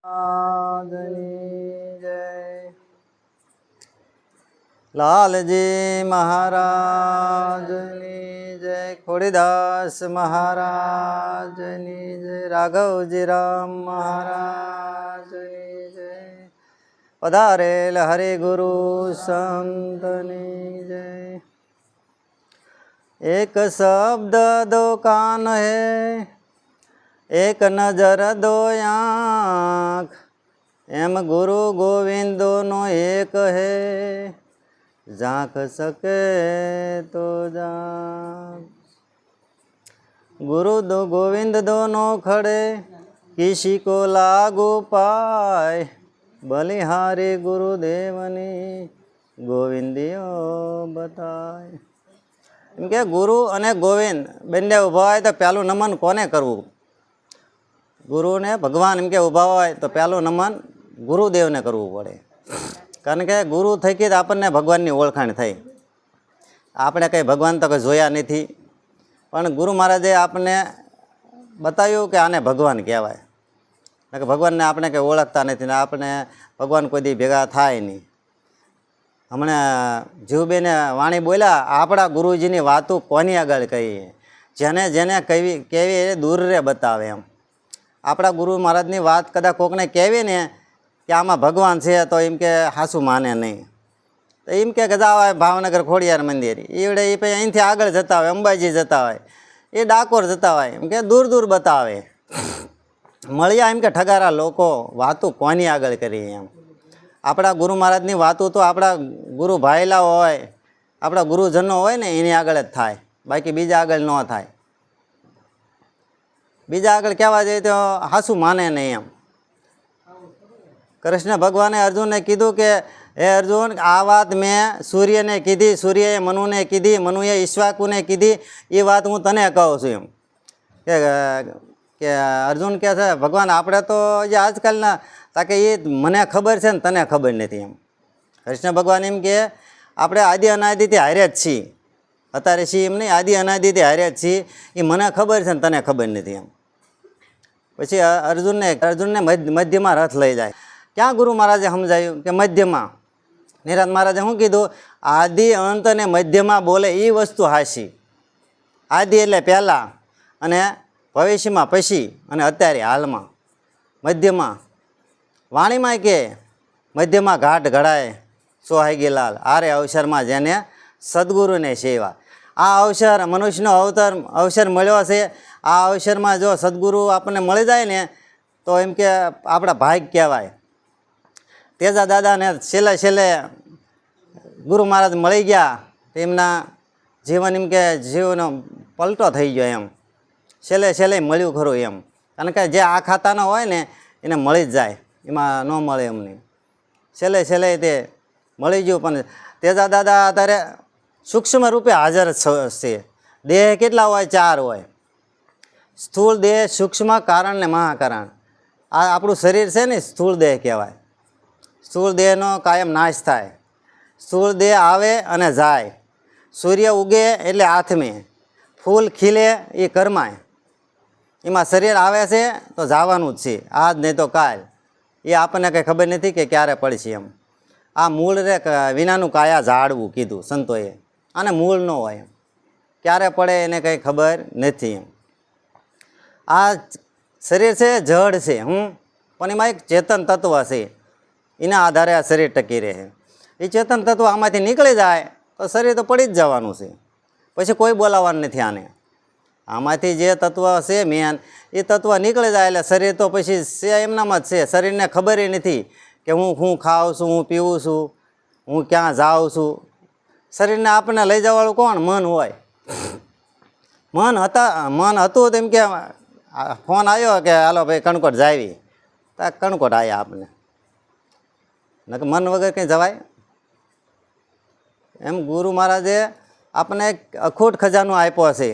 મહારાજની જય. લાલજી મહારાજની જય. ખોડીદાસ મહારાજની જય. રાઘવજી રામ મહારાજની જય. પધારેલ હરિ ગુરુ સંતની જય. એક શબ્દ દો કાન હે, એક નજર દો આંખ, એમ ગુરુ ગોવિંદોનો એક હે, ઝાંખ સકે તો ઝાંખ. गुरु दो गोविंद दोनों खड़े, किसी को लागू पाए, बलिहारी गुरुदेवनी गोविंदियो बताए. એમ કે ગુરુ અને ગોવિંદ બંને ઊભા હોય તો પહેલું નમન કોને કરવું? ગુરુને ભગવાન એમ કે ઊભા હોય તો પહેલું નમન ગુરુદેવને કરવું પડે. કારણ કે ગુરુ થકી જ આપણને ભગવાનની ઓળખાણ થઈ. આપણે કંઈ ભગવાન તો કંઈ જોયા નથી, પણ ગુરુ મહારાજે આપણને બતાવ્યું કે આને ભગવાન કહેવાય. કે ભગવાનને આપણે કંઈ ઓળખતા નથી ને આપણે ભગવાન કોઈ દી ભેગા થાય નહીં. હમણાં જીવબેને વાણી બોલ્યા, આપણા ગુરુજીની વાતો કોની આગળ કહીએ, જેને જેને કેવી એ દૂર રે બતાવે. એમ આપણા ગુરુ મહારાજની વાત કદાચ કોકને કહેવી ને કે આમાં ભગવાન છે તો એમ કે હાસું માને નહીં. તો એમ કે જતા હોય ભાવનગર ખોડિયાર મંદિર, એવડે એ પછી અહીંથી આગળ જતા હોય, અંબાજી જતા હોય, એ ડાકોર જતા હોય, એમ કે દૂર દૂર બતાવે. મળ્યા એમ કે ઠગારા લોકો વાતો કોની આગળ કરી. એમ આપણા ગુરુ મહારાજની વાતો તો આપણા ગુરુ ભાઈલા હોય, આપણા ગુરુજનો હોય ને એની આગળ જ થાય, બાકી બીજા આગળ ન થાય. બીજા આગળ કહેવા જઈએ તો હાસું માને નહીં. એમ કૃષ્ણ ભગવાને અર્જુનને કીધું કે હે અર્જુન, આ વાત મેં સૂર્યને કીધી, સૂર્યએ મનુને કીધી, મનુએ ઈશ્વાકુને કીધી, એ વાત હું તને કહું છું. એમ કે અર્જુન કહે છે ભગવાન આપણે તો જે આજકાલના તાકે એ મને ખબર છે ને તને ખબર નથી. એમ કૃષ્ણ ભગવાન એમ કે આપણે આદિ અનાદિથી હારે જ છીએ, અત્યારે છીએ એમ નહીં, આદિ અનાદિથી હારે જ છીએ, એ મને ખબર છે ને તને ખબર નથી. એમ પછી અર્જુનને મધ્યમાં રથ લઈ જાય. ક્યાં ગુરુ મહારાજે સમજાયું કે મધ્યમાં? નિરાંત મહારાજે શું કીધું? આદિ અંત અને મધ્યમાં બોલે એ વસ્તુ હાશી. આદિ એટલે પહેલાં, અને ભવિષ્યમાં પછી, અને અત્યારે હાલમાં. મધ્યમાં વાણીમાં કે મધ્યમાં ઘાટ ઘડાય સોહાગી લાલ, આરે અવસરમાં જેને સદગુરુને સેવા. આ અવસર મનુષ્યનો અવસર મળ્યો છે. આ અવસરમાં જો સદગુરુ આપણને મળી જાય ને તો એમ કે આપણા ભાગ કહેવાય. તેજા દાદાને છેલ્લે ગુરુ મહારાજ મળી ગયા, તેમના જીવન એમ કે જીવનો પલટો થઈ ગયો. એમ છેલ્લે મળ્યું ખરું. એમ કારણ કે જે આ ખાતાનો હોય ને એને મળી જ જાય, એમાં ન મળે એમને. છેલ્લે તે મળી ગયું. પણ તેજા દાદા અત્યારે સૂક્ષ્મ રૂપે હાજર છે. દેહ કેટલા હોય? 4 હોય. સ્થૂળ દેહ, સૂક્ષ્મ, કારણ ને મહાકારણ. આ આપણું શરીર છે ને સ્થૂળ દેહ કહેવાય. સ્થૂળ દેહનો કાયમ નાશ થાય. સ્થૂળ દેહ આવે અને જાય. સૂર્ય ઉગે એટલે આથમે, ફૂલ ખીલે એ કરમાય. એમાં શરીર આવે છે તો જવાનું જ છે, આજ નહીં તો કાલ. એ આપણને કંઈ ખબર નથી કે ક્યારે પડશે. એમ આ મૂળ રે વિનાનું કાયા ઝાડવું કીધું સંતોએ. આને મૂળ ન હોય, ક્યારે પડે એને કંઈ ખબર નથી. એમ આ શરીર છે જડ છે, પણ એમાં એક ચેતન તત્વ છે, એના આધારે આ શરીર ટકી રહે. એ ચેતન તત્વ આમાંથી નીકળી જાય તો શરીર તો પડી જ જવાનું છે, પછી કોઈ બોલાવવાનું નથી આને. આમાંથી જે તત્વ છે મેન, એ તત્વ નીકળી જાય એટલે શરીર તો પછી છે એમનામાં જ છે. શરીરને ખબર નથી કે હું ખાઉં છું, હું પીવું છું, હું ક્યાં જાઉં છું. શરીરને આપણને લઈ જવાવાળું કોણ? મન હોય. મન હતું તેમ કે ફોન આવ્યો કે હાલો ભાઈ કણકોટ જાવી, તો કણકોટ આવ્યા આપણને. મન વગર કંઈ જવાય? એમ ગુરુ મહારાજે આપણને એક અખૂટ ખજાનો આપ્યો છે.